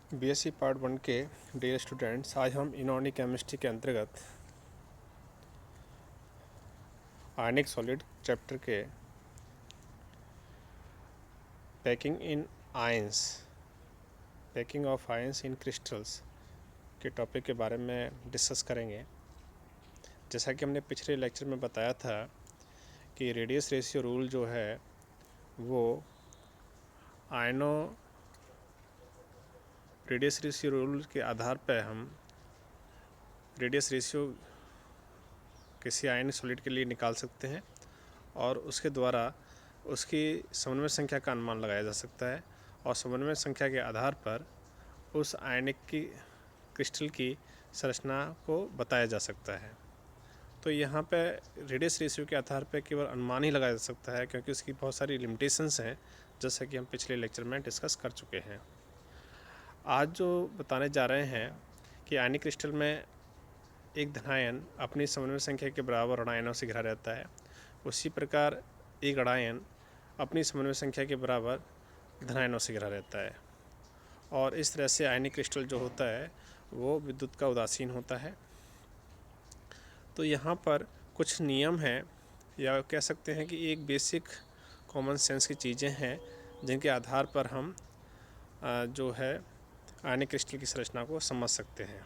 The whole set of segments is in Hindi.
बीएससी पार्ट 1 के डियर स्टूडेंट्स, आज हम इनऑर्गेनिक केमिस्ट्री के अंतर्गत आयनिक सॉलिड चैप्टर के packing of ions in crystals के टॉपिक के बारे में डिस्कस करेंगे। जैसा कि हमने पिछले लेक्चर में बताया था कि रेडियस रेशियो रूल जो है वो रेडियस रेशियो रूल के आधार पर हम रेडियस रेशियो किसी आयनिक सॉलिड के लिए निकाल सकते हैं और उसके द्वारा उसकी समन्वय संख्या का अनुमान लगाया जा सकता है और समन्वय संख्या के आधार पर उस आयनिक की क्रिस्टल की संरचना को बताया जा सकता है। तो यहाँ पे रेडियस रेशियो के आधार पर केवल अनुमान ही लगाया जा सकता है, क्योंकि उसकी बहुत सारी लिमिटेशंस हैं, जैसा कि हम पिछले लेक्चर में डिस्कस कर चुके हैं। आज जो बताने जा रहे हैं कि आयनिक क्रिस्टल में एक धनायन अपनी समन्वय संख्या के बराबर ऋणायनों से घिरा रहता है, उसी प्रकार एक ऋणायन अपनी समन्वय संख्या के बराबर धनायनों से घिरा रहता है। और इस तरह से आयनिक क्रिस्टल जो होता है वो विद्युत का उदासीन होता है। तो यहाँ पर कुछ नियम हैं, या कह सकते हैं कि एक बेसिक कॉमन सेंस की चीज़ें हैं जिनके आधार पर हम जो है आयनिक क्रिस्टल की संरचना को समझ सकते हैं।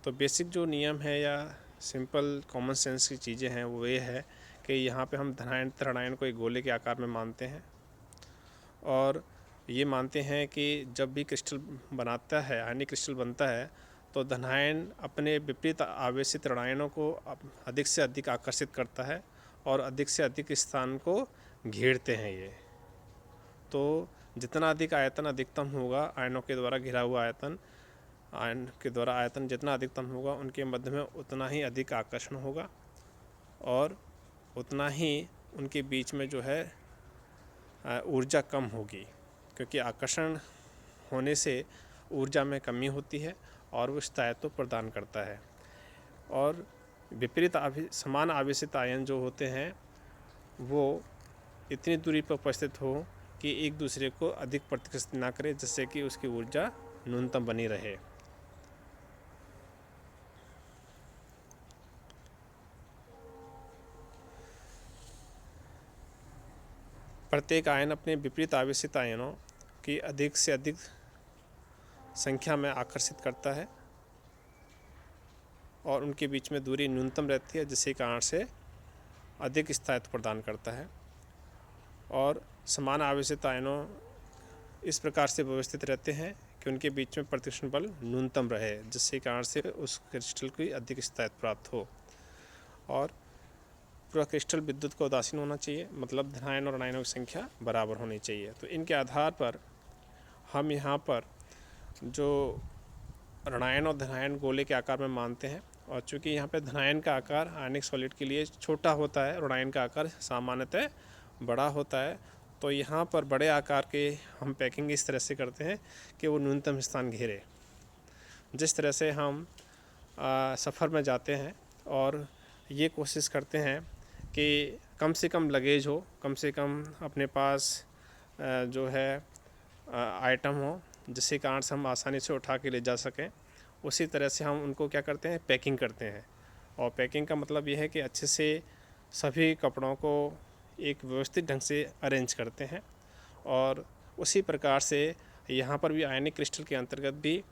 तो बेसिक जो नियम है या सिंपल कॉमन सेंस की चीज़ें हैं वो ये है कि यहाँ पे हम धनायन ऋणायन को एक गोले के आकार में मानते हैं और ये मानते हैं कि जब भी क्रिस्टल बनाता है, आयनिक क्रिस्टल बनता है, तो धनायन अपने विपरीत आवेशित ऋणायनों को अधिक से अधिक आकर्षित करता है और अधिक से अधिक स्थान को घेरते हैं ये। तो जितना अधिक आयतन अधिकतम होगा, आयनों के द्वारा घिरा हुआ आयन के द्वारा आयतन जितना अधिकतम होगा, उनके मध्य में उतना ही अधिक आकर्षण होगा और उतना ही उनके बीच में जो है ऊर्जा कम होगी, क्योंकि आकर्षण होने से ऊर्जा में कमी होती है और वो स्थायित्व प्रदान करता है। और विपरीत समान आवेशित आयन जो होते हैं वो इतनी दूरी पर उपस्थित हो कि एक दूसरे को अधिक प्रतिकर्षित ना करे, जिससे कि उसकी ऊर्जा न्यूनतम बनी रहे। प्रत्येक आयन अपने विपरीत आवेशित आयनों की अधिक से अधिक संख्या में आकर्षित करता है और उनके बीच में दूरी न्यूनतम रहती है, जिसके कारण से अधिक स्थायित्व प्रदान करता है। और समान आवेशित आयनों इस प्रकार से व्यवस्थित रहते हैं कि उनके बीच में प्रतिकर्षण बल न्यूनतम रहे, जिसके कारण से उस क्रिस्टल की अधिक स्थायित्व प्राप्त हो। और पूरा क्रिस्टल विद्युत का उदासीन होना चाहिए, मतलब धनायन और ऋणायनों की संख्या बराबर होनी चाहिए। तो इनके आधार पर हम यहाँ पर जो ऋणायन और धनायन गोले के आकार में मानते हैं, और चूँकि यहाँ पे धनायन का आकार आयनिक सॉलिड के लिए छोटा होता है, ऋणायन का आकार सामान्यतः बड़ा होता है, तो यहाँ पर बड़े आकार के हम पैकिंग इस तरह से करते हैं कि वो न्यूनतम स्थान घेरे। जिस तरह से हम सफ़र में जाते हैं और ये कोशिश करते हैं कि कम से कम लगेज हो, कम से कम अपने पास जो है आइटम हो, जिसके कारण से हम आसानी से उठा के ले जा सकें, उसी तरह से हम उनको क्या करते हैं, पैकिंग करते हैं। और पैकिंग का मतलब ये है कि अच्छे से सभी कपड़ों को एक व्यवस्थित ढंग से अरेंज करते हैं। और उसी प्रकार से यहाँ पर भी आयनिक क्रिस्टल के अंतर्गत भी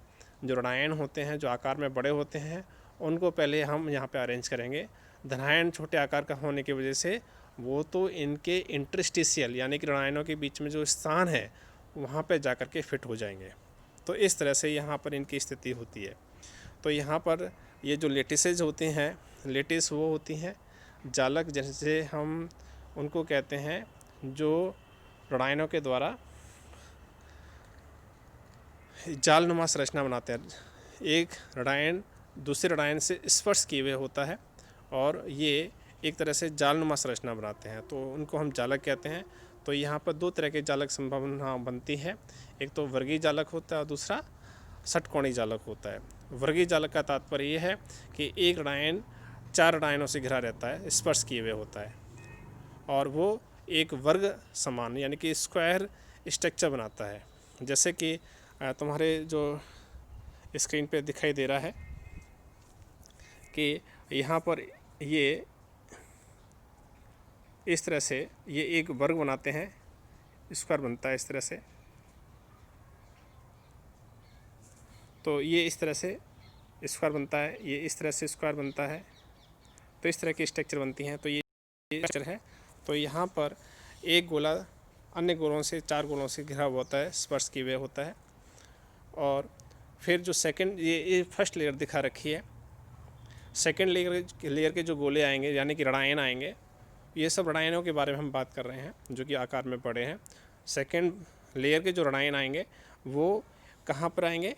जो ऋणायन होते हैं, जो आकार में बड़े होते हैं, उनको पहले हम यहाँ पे अरेंज करेंगे। धनायन छोटे आकार का होने की वजह से वो तो इनके इंटरस्टिशियल यानी कि ऋणायनों के बीच में जो स्थान है वहाँ पे जा कर के फिट हो जाएंगे। तो इस तरह से यहाँ पर इनकी स्थिति होती है। तो यहाँ पर ये जो लेटिसेज होते हैं, लेटिस वो होती हैं जालक, जैसे हम उनको कहते हैं, जो ऋणायनों के द्वारा जालनुमा संरचना बनाते हैं। एक ऋणायन दूसरे ऋणायन से स्पर्श किए हुए होता है और ये एक तरह से जालनुमा संरचना बनाते हैं, तो उनको हम जालक कहते हैं। तो यहाँ पर दो तरह के जालक संभावना बनती है, एक तो वर्गीय जालक होता है और दूसरा षटकोणीय जालक होता है। वर्गीय जालक का तात्पर्य ये है कि एक ऋणायन चार ऋणायनों से घिरा रहता है, स्पर्श किए हुए होता है, और वो एक वर्ग समान यानी कि स्क्वायर स्ट्रक्चर बनाता है। जैसे कि तुम्हारे जो स्क्रीन पे दिखाई दे रहा है कि यहाँ पर ये इस तरह से ये एक वर्ग बनाते हैं, स्क्वायर बनता है इस तरह से। तो ये इस तरह से स्क्वायर बनता है, ये इस तरह से स्क्वायर बनता है। तो इस तरह की स्ट्रक्चर बनती हैं। तो ये स्ट्रक्चर है। तो यहाँ पर एक गोला अन्य गोलों से, 4 गोलों से घिरा हुआ होता है, स्पर्श किए हुए होता है। और फिर जो सेकंड, ये फर्स्ट लेयर दिखा रखी है। सेकंड लेयर के जो गोले आएंगे, यानी कि ऋणायन आएंगे, ये सब ऋणायनों के बारे में हम बात कर रहे हैं, जो कि आकार में बड़े हैं। सेकंड लेयर के जो ऋणायन आएंगे वो कहाँ पर आएंगे?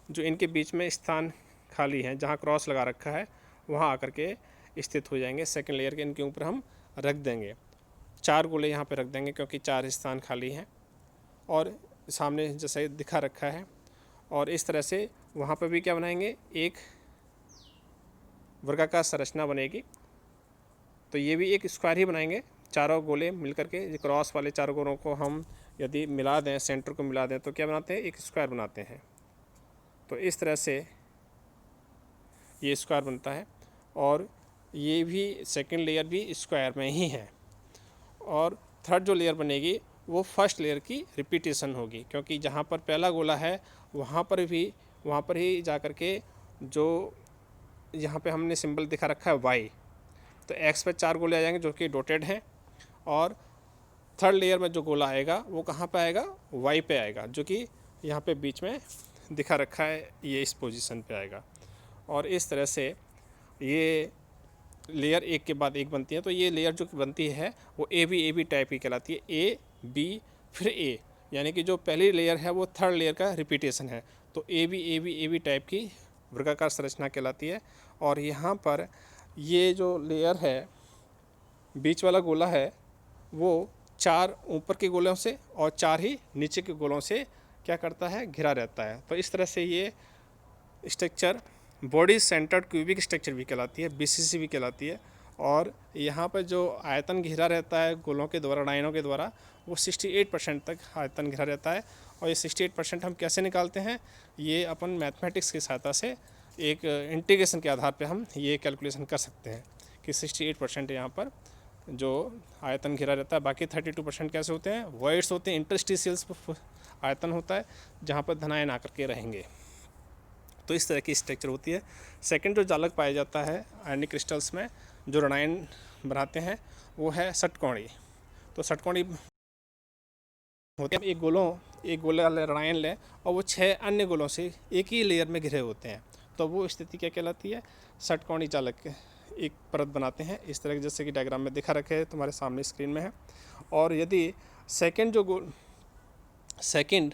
जो इनके बीच में स्थान खाली है, जहाँ क्रॉस लगा रखा है, वहाँ आकर के स्थित हो जाएंगे। सेकंड लेयर के इनके ऊपर हम रख देंगे, 4 गोले यहाँ पे रख देंगे, क्योंकि 4 स्थान खाली हैं। और सामने जैसे दिखा रखा है, और इस तरह से वहाँ पर भी क्या बनाएंगे? एक वर्गाकार संरचना बनेगी। तो ये भी एक स्क्वायर ही बनाएंगे, चारों गोले मिलकर के। ये क्रॉस वाले 4 गोलों को हम यदि मिला दें, सेंटर को मिला दें, तो क्या बनाते हैं? एक स्क्वायर बनाते हैं। तो इस तरह से ये स्क्वायर बनता है। और ये भी सेकंड लेयर भी स्क्वायर में ही है। और थर्ड जो लेयर बनेगी वो फर्स्ट लेयर की रिपीटेशन होगी, क्योंकि जहाँ पर पहला गोला है वहाँ पर ही जा कर के जो यहाँ पे हमने सिंबल दिखा रखा है वाई, तो एक्स पे 4 गोले आ जाएंगे जो कि डॉटेड हैं। और थर्ड लेयर में जो गोला आएगा वो कहाँ पे आएगा? वाई पे आएगा, जो कि यहाँ पे बीच में दिखा रखा है, ये इस पोजीशन पे आएगा। और इस तरह से ये लेयर एक के बाद एक बनती है। तो ये लेयर जो बनती है वो ए बी टाइप की कहलाती है। ए बी फिर ए, यानी कि जो पहली लेयर है वो थर्ड लेयर का रिपीटेशन है। तो ए बी टाइप की वर्गाकार संरचना कहलाती है। और यहाँ पर ये जो लेयर है, बीच वाला गोला है, वो 4 ऊपर के गोलों से और 4 ही नीचे के गोलों से क्या करता है? घिरा रहता है। तो इस तरह से ये structure body centred cubic structure भी कहलाती है, बीसीसी भी कहलाती है। और यहाँ पर जो आयतन घिरा रहता है गोलों के द्वारा, ऋणायनों के द्वारा, वो 68% तक आयतन घिरा रहता है। और ये 68% हम कैसे निकालते हैं? ये अपन मैथमेटिक्स की सहायता से एक इंटीग्रेशन के आधार पे हम ये कैलकुलेशन कर सकते हैं कि 68% यहाँ पर जो आयतन घिरा रहता है। बाकी 32% कैसे होते हैं? वॉइड्स होते हैं, इंटरस्टिशियल्स आयतन होता है जहाँ पर धनायन आकर के रहेंगे। तो इस तरह की स्ट्रक्चर होती है। सेकंड जो जालक पाया जाता है आयनिक क्रिस्टल्स में, जो ऋणायन बनाते हैं, वो है षटकोणी। तो षटकोणी होते हैं, एक गोले वाले ऋणायन लें और वो 6 अन्य गोलों से एक ही लेयर में घिरे होते हैं। तो वो स्थिति क्या कहलाती है? षटकोणी जालक एक परत बनाते हैं, इस तरह जैसे कि डायग्राम में दिखा रखे हैं, तुम्हारे सामने स्क्रीन में है। और यदि सेकंड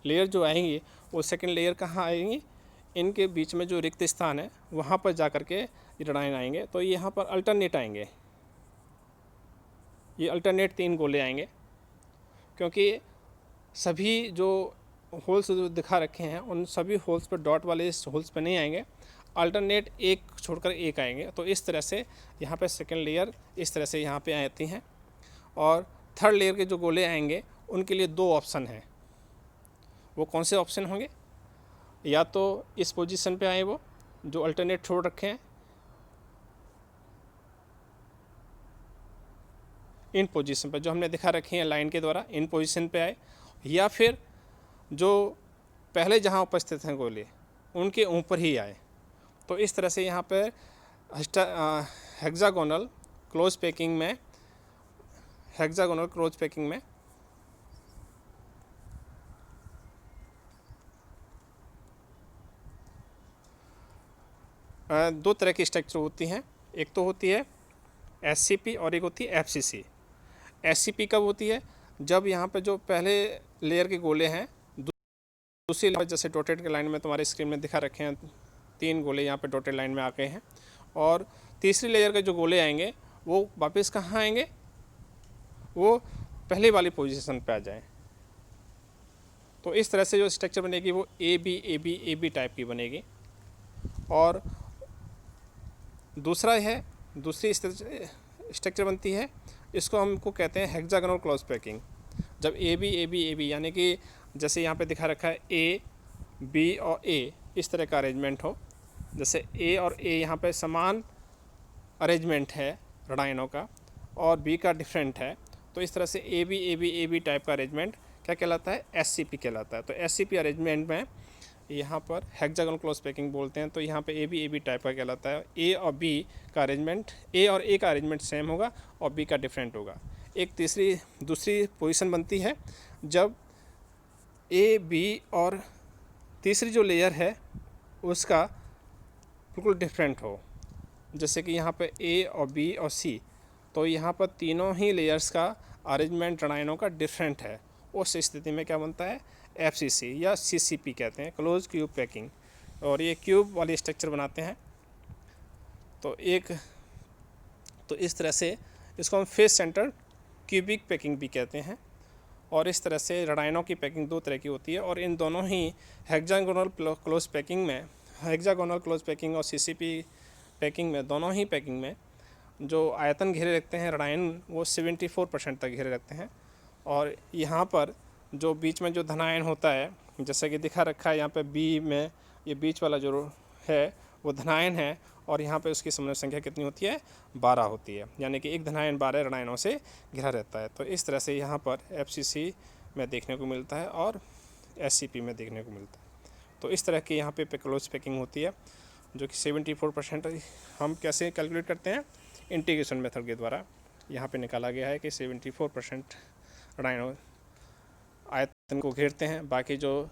लेयर जो आएंगी, वो सेकंड लेयर कहाँ आएंगी? इनके बीच में जो रिक्त स्थान है वहाँ पर जा कर के ऋणायन आएंगे। तो यहाँ पर अल्टरनेट आएंगे, ये अल्टरनेट 3 गोले आएंगे, क्योंकि सभी जो होल्स जो दिखा रखे हैं उन सभी होल्स पर डॉट वाले इस होल्स पर नहीं आएंगे, अल्टरनेट एक छोड़कर एक आएंगे। तो इस तरह से यहाँ पे सेकंड लेयर इस तरह से यहाँ पे आती हैं। और थर्ड लेयर के जो गोले आएंगे उनके लिए 2 ऑप्शन हैं। वो कौन से ऑप्शन होंगे? या तो इस पोजीशन पे आए वो जो अल्टरनेट छोड़ रखे हैं, इन पोजीशन पर जो हमने दिखा रखी हैं लाइन के द्वारा, इन पोजीशन पे आए, या फिर जो पहले जहाँ उपस्थित हैं गोले उनके ऊपर ही आए। तो इस तरह से यहाँ पर हेक्सागोनल क्लोज पैकिंग में 2 तरह की स्ट्रक्चर होती हैं। एक तो होती है SCP और एक होती है FCC। SCP कब होती है? जब यहाँ पे जो पहले लेयर के गोले हैं दूसरी लेयर, जैसे डॉटेड के लाइन में तुम्हारे स्क्रीन में दिखा रखे हैं, 3 गोले यहाँ पे डॉटेड लाइन में आ गए हैं। और तीसरी लेयर के जो गोले आएंगे वो वापस कहाँ आएंगे? वो पहले वाली पोजीशन पे आ जाएं। तो इस तरह से जो स्ट्रक्चर बनेगी वो AB टाइप की बनेगी। और दूसरी स्ट्रक्चर बनती है, इसको हमको कहते हैं हेक्सागोनल क्लोज पैकिंग। जब ए बी यानी कि जैसे यहाँ पे दिखा रखा है ए बी और ए, इस तरह का अरेंजमेंट हो, जैसे ए और ए यहाँ पे समान अरेंजमेंट है ऋणायनों का और बी का डिफरेंट है, तो इस तरह से ए बी टाइप का अरेंजमेंट क्या कहलाता है, SCP कहलाता है। तो SCP अरेंजमेंट में यहाँ पर हेक्सागोनल क्लोज पैकिंग बोलते हैं। तो यहाँ पे ए बी टाइप का कहलाता है। ए और बी का अरेंजमेंट, ए और ए का अरेंजमेंट सेम होगा और बी का डिफरेंट होगा। एक दूसरी पोजीशन बनती है जब ए बी और तीसरी जो लेयर है उसका बिल्कुल डिफरेंट हो, जैसे कि यहाँ पे ए और बी और सी, तो यहाँ पर तीनों ही लेयर्स का अरेंजमेंट ऋणायनों का डिफरेंट है। उस स्थिति में क्या बनता है, FCC या CCP कहते हैं, क्लोज क्यूब पैकिंग। और ये क्यूब वाली स्ट्रक्चर बनाते हैं। तो इस तरह से इसको हम फेस सेंटर क्यूबिक पैकिंग भी कहते हैं। और इस तरह से ऋणायनों की पैकिंग दो तरह की होती है और इन दोनों ही हेक्सागोनल क्लोज पैकिंग में, हेक्सागोनल क्लोज पैकिंग और CCP पैकिंग में, दोनों ही पैकिंग में जो आयतन घेरे रखते हैं ऋणायन वो 74% तक घेरे रखते हैं। और यहाँ पर जो बीच में जो धनायन होता है, जैसे कि दिखा रखा है यहाँ पे बी में, ये बीच वाला जो है वो धनायन है और यहाँ पे उसकी समन्वय संख्या कितनी होती है, 12 होती है, यानी कि एक धनायन 12 ऋणायनों से घिरा रहता है। तो इस तरह से यहाँ पर FCC में देखने को मिलता है और SCP में देखने को मिलता है। तो इस तरह की यहाँ पे क्लोज पैकिंग होती है जो कि 74%। हम कैसे कैलकुलेट करते हैं, इंटीग्रेशन मेथड के द्वारा यहाँ पे निकाला गया है कि 74% ऋणायनों आयतन को घेरते हैं, बाकी जो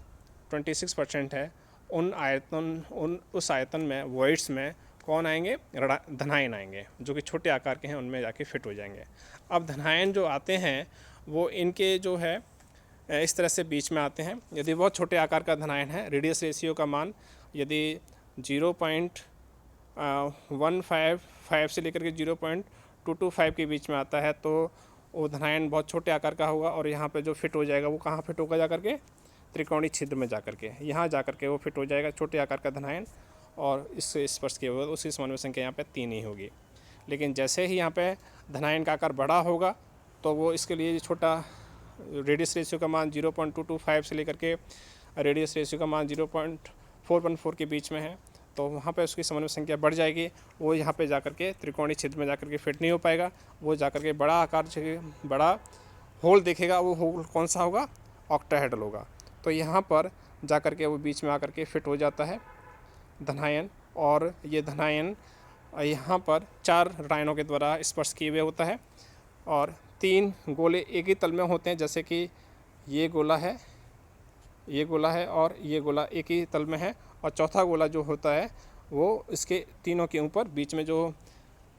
26% है उस आयतन में वॉइड्स में कौन आएंगे, धनायन आएंगे जो कि छोटे आकार के हैं, उनमें जाके फिट हो जाएंगे। अब धनायन जो आते हैं वो इनके जो है इस तरह से बीच में आते हैं। यदि बहुत छोटे आकार का धनायन है, रेडियस रेशियो का मान यदि 0.155 से लेकर के 0.225 के बीच में आता है तो वो धनायन बहुत छोटे आकार का होगा और यहाँ पे जो फिट हो जाएगा वो कहाँ फिट होगा, जा करके त्रिकोणीय छिद्र में जा करके, यहाँ जा करके वो फिट हो जाएगा छोटे आकार का धनायन। और इससे स्पर्श किया होगा उसकी समन्वय संख्या यहाँ पे 3 ही होगी। लेकिन जैसे ही यहाँ पे धनायन का आकार बड़ा होगा तो वो इसके लिए छोटा रेडियस रेशियो का मान 0.225 से लेकर के रेडियस रेशियो का मान 0.414 के बीच में है, तो वहाँ पे उसकी समन्वय संख्या बढ़ जाएगी। वो यहाँ पे जाकर के त्रिकोणीय छिद्र में जाकर के फिट नहीं हो पाएगा, वो जाकर के बड़ा आकार, बड़ा होल देखेगा। वो होल कौन सा होगा, ऑक्टाहेड्रल होगा। तो यहाँ पर जाकर के वो बीच में आकर के फिट हो जाता है धनायन। और ये धनायन यहाँ पर 4 ऋणायनों के द्वारा स्पर्श किए हुए होता है और 3 गोले एक ही तल में होते हैं, जैसे कि ये गोला है और ये गोला एक ही तल में है और चौथा गोला जो होता है वो इसके तीनों के ऊपर बीच में जो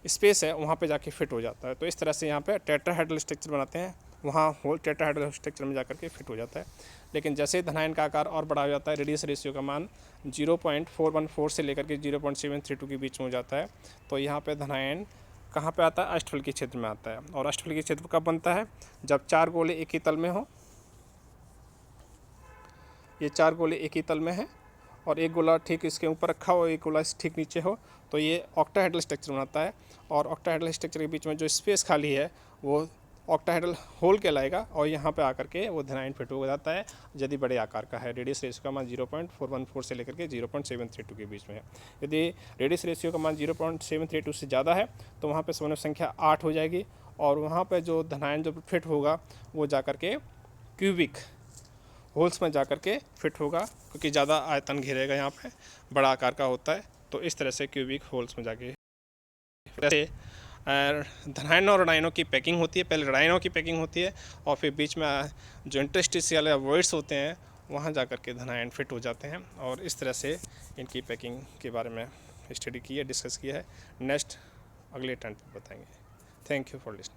स्पेस है वहाँ पे जाके फिट हो जाता है। तो इस तरह से यहाँ पे टेट्राहेड्रल स्ट्रक्चर बनाते हैं, वहाँ होल टेट्राहेड्रल स्ट्रक्चर में जाकर के फिट हो जाता है। लेकिन जैसे धनायन का आकार और बड़ा हो जाता है, रेडियस रेशियो का मान 0.414 से लेकर के 0.732 के बीच में हो जाता है, तो यहाँ पे धनायन कहाँ पे आता है, अष्टफलकीय क्षेत्र में आता है। और अष्टफलकीय क्षेत्र कब बनता है, जब 4 गोले एक ही तल में हो। ये 4 गोले एक ही तल में है और एक गोला ठीक इसके ऊपर रखा हो, एक गोला ठीक नीचे हो, तो ये ऑक्टाहेड्रल स्ट्रक्चर बनाता है। और ऑक्टाहेड्रल स्ट्रक्चर के बीच में जो स्पेस खाली है वो ऑक्टाहेड्रल होल कहलाएगा और यहाँ पे आकर के वो धनायन फिट हो जाता है यदि बड़े आकार का है। रेडियस रेशियो का मान 0.414 से लेकर के 0.732 के बीच में है। यदि रेडियस रेशियो का मान 0.732 से ज़्यादा है तो वहाँ पे समन्वय संख्या 8 हो जाएगी और वहाँ पे जो धनायन जो फिट होगा वो जाकर के क्यूबिक होल्स में जाकर के फिट होगा, क्योंकि ज़्यादा आयतन घेरेगा, यहाँ पे बड़ा आकार का होता है। तो इस तरह से क्यूबिक होल्स में जाके जैसे धनायन और ऋणायनों की पैकिंग होती है। पहले ऋणायनों की पैकिंग होती है और फिर बीच में जो इंटरस्टिशियल या वॉइड्स होते हैं वहाँ जाकर के धनायन फिट हो जाते हैं। और इस तरह से इनकी पैकिंग के बारे में स्टडी की है, डिस्कस किया है। नेक्स्ट अगले टर्न पर बताएंगे। Thank you for listening.